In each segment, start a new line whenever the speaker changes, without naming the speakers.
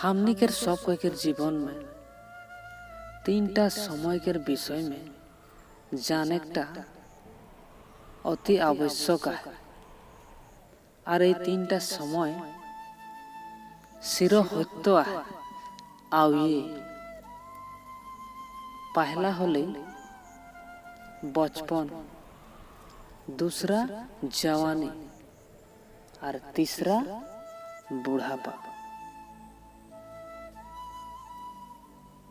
हमनी के सब कोई के जीवन में तीनटा समय के विषय में जाने अति आवश्यक है। और ये तीनटा समय सिरो होतो है ये पहला होले बचपन, दूसरा जवानी और तीसरा बुढ़ापा।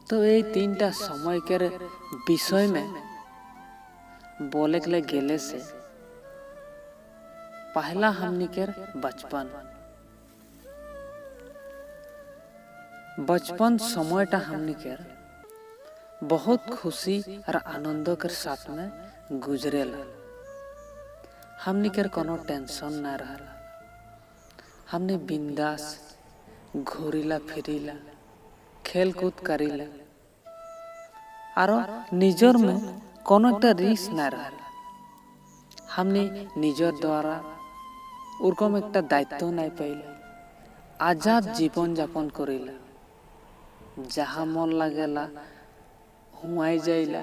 तो ये तीनटा समय के विषय में बोले के लिए गेले से पहला हमनी के बचपन समयटा हमनी के बहुत खुशी और आनंद के साथ में गुजरेला। हमनी के कोनो टेंशन ना रहला, हमने बिंदास घूरीला फिरीला खेल कूद करीला और निजर में कोनो एक रिस्क ना रहला। हमने निजर द्वारा उरकम एक दायित्व नहीं पाइला, आजाद जीवन यापन करीला, जहाँ मन लगेला हुआई जाइला,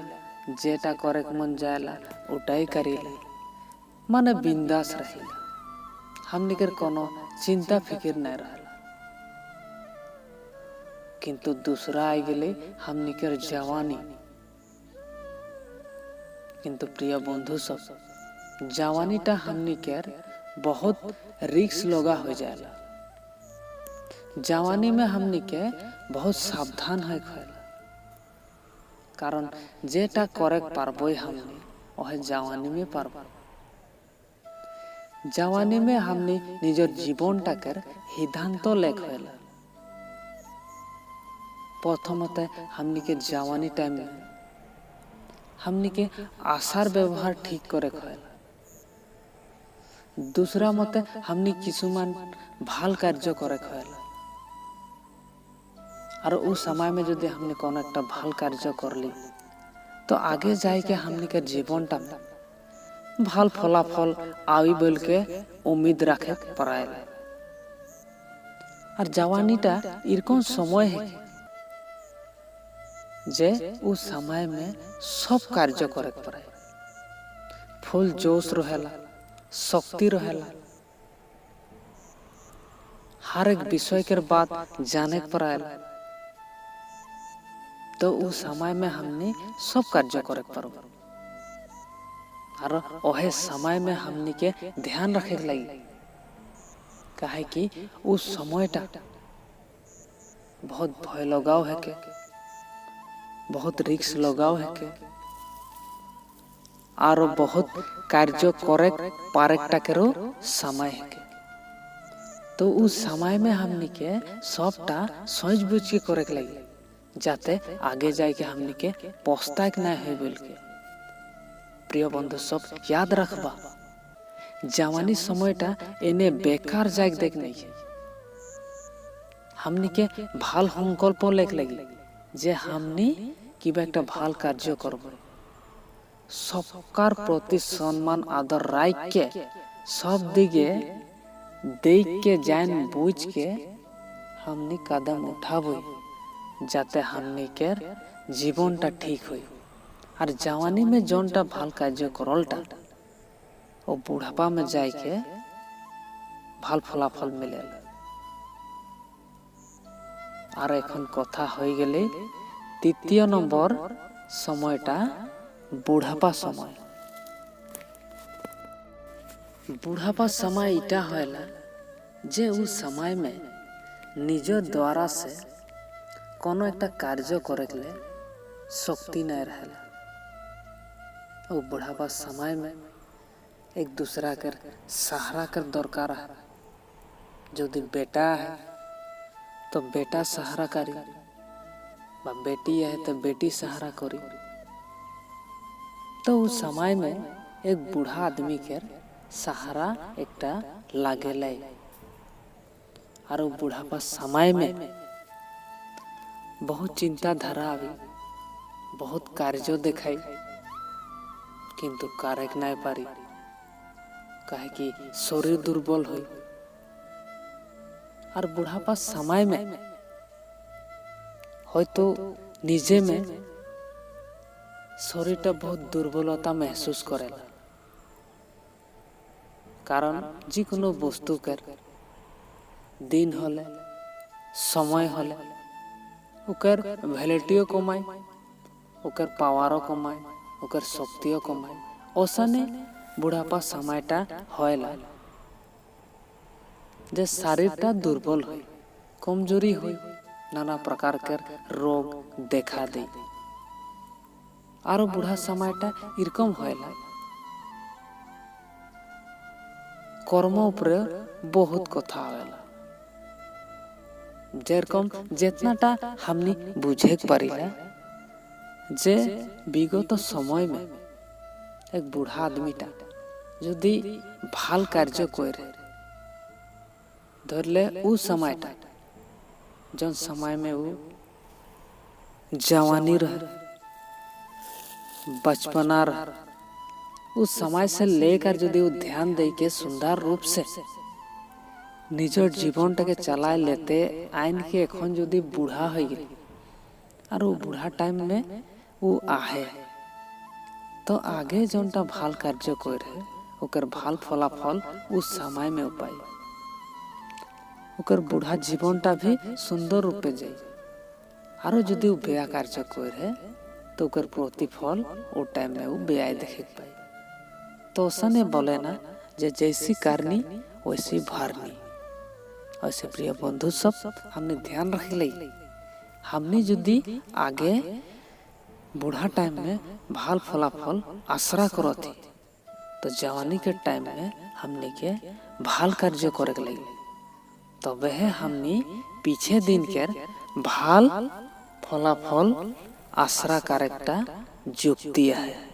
जेटा करे मन जाएला उटाई करीला, माने बिंदास रहिला। हमने के कोनो चिंता फिकिर नहीं रहला। किंतु दूसरा आई गेले हमनी के जवानी। किंतु प्रिय बंधु सब, जवानीटा हमनी के बहुत रिस्क लगा हो जाएला। जवानी में हमनी के बहुत सावधान है खोला, कारण जेटा करे पारबो हमनी वह जवानी में पारबो। जवानी में हमनी निजर जीवनटा के सिद्धांत ले खोला। प्रथमते हमनी के जवानी टाइम में हमनी के आचार व्यवहार ठीक करे खोला। दूसरा मते हमनी किसुमान भाल कार्य करे खोला। और उस समय में यदि हमने कोनो एक भाल कार्य करली तो आगे जाए के हमनी के जीवनटा में भाल फलाफल आवी बोल के उम्मीद रखे पड़ाएला। और जवानीटा इरकम समय है जे उस समय में सब कार्य करे पड़े, फुल जोश रहेला, शक्ति रहेला, हर एक विषय के बात जाने पड़ेला। तो उस समय में हमने सब कार्य करे पड़ो और वह समय में हमनी के ध्यान रखे लगी, काहे कि उस समयटा बहुत भय लगाव है के, बहुत रिस्क लगाव है के, और बहुत कार्य करे पारेटा केरो समय है के। तो उस समय में हमनी के सबटा सोच बुझ के करे लगी, जाते आगे जाए के हमनी के पछताए ना है बोल के। प्रिय बंधु सब याद रखबा, जवानी समयटा एने बेकार जाए देख नहीं है। हमनी के भाल संकल्प लेक लगी जे हमनी कि एक भाल कार्य करब, सबकार प्रति सम्मान आदर राख के सब दिगे देख के जान बुझ के हमनी कदम उठाबो, जाते हमनी के जीवनटा ठीक हो। और जवानी में जोनटा भाल कार्य करलटा वो बुढ़ापा में जाए के भाल फलाफल मिले। और एखन कथा हो गेले तृतीय नंबर समयटा बुढ़ापा समय। बुढ़ापा समय इटा होला जे उस समय में निज द्वारा से कोनो एक कार्य करे के लिए शक्ति नहीं रहेला। वो बुढ़ापा समय में एक दूसरा कर सहारा कर दरकार है। यदि बेटा है तो बेटा सहारा करी, बेटी है तो बेटी सहारा करी। तो उस समय में एक बूढ़ा आदमी के सहारा एकटा लागेला। और वो बुढ़ापा समय में बहुत चिंता धारा आवी, बहुत कार्य देखाई, किंतु कार्य नहीं पारी, काहे कि शरीर दुर्बल हुई। और बुढ़ापा समय में হয়তো নিজে মে শরীরটা বহুত দুর্বলতা महसूस करेला। कारण যিকোনো বস্তুকে दिन হলে समय হলে ओकर वैलिटियो कमाय, ओकर पावारो कमाय, ओकर शक्तियो कमाय। ओसने बुढ़ापा समयटा होयला जे शरीरटा दुर्बल हो, कमजोरी हो, नाना प्रकार के रोग देखा दे। आरो बुढ़ा समयटा इरकम होयला कर्म उपरे बहुत कथा होयला। जेरकम जितनाटा हमनी बुझे पारिला जे विगत समय में एक बूढ़ा आदमीटा यदि भाल कार्य करे धरले उ समयटा जन समय में वो जवानी रह बचपना रह उस समय से लेकर यदि वो ध्यान दे के सुंदर रूप से निजर जीवनटाके चलाए लेते आइन के एखन यदि बूढ़ा हो गए और वो बूढ़ा टाइम में वो आहे तो आगे जोनटा भाल कार्य करे ओकर भाल फलाफल उस समय में उपाय ओकर बूढ़ा जीवनटा भी सुंदर रूपे जाए। और यदि वो बेया कार्य करे तो ओकर प्रतिफल वो टाइम में वो बेयाय देखे पाए। तो सने बोले ना जे जैसी कारनी वैसी भारनी। ऐसे प्रिय बंधु सब हमने ध्यान रख ले हमने यदि आगे बूढ़ा टाइम में भाल फलाफल आसरा करती तो जवानी के टाइम में हमने के भाल कार्य करे लगे तो वह हमने पीछे दिन के भाल फलाफल आसरा करेक्टा जुक्ति है।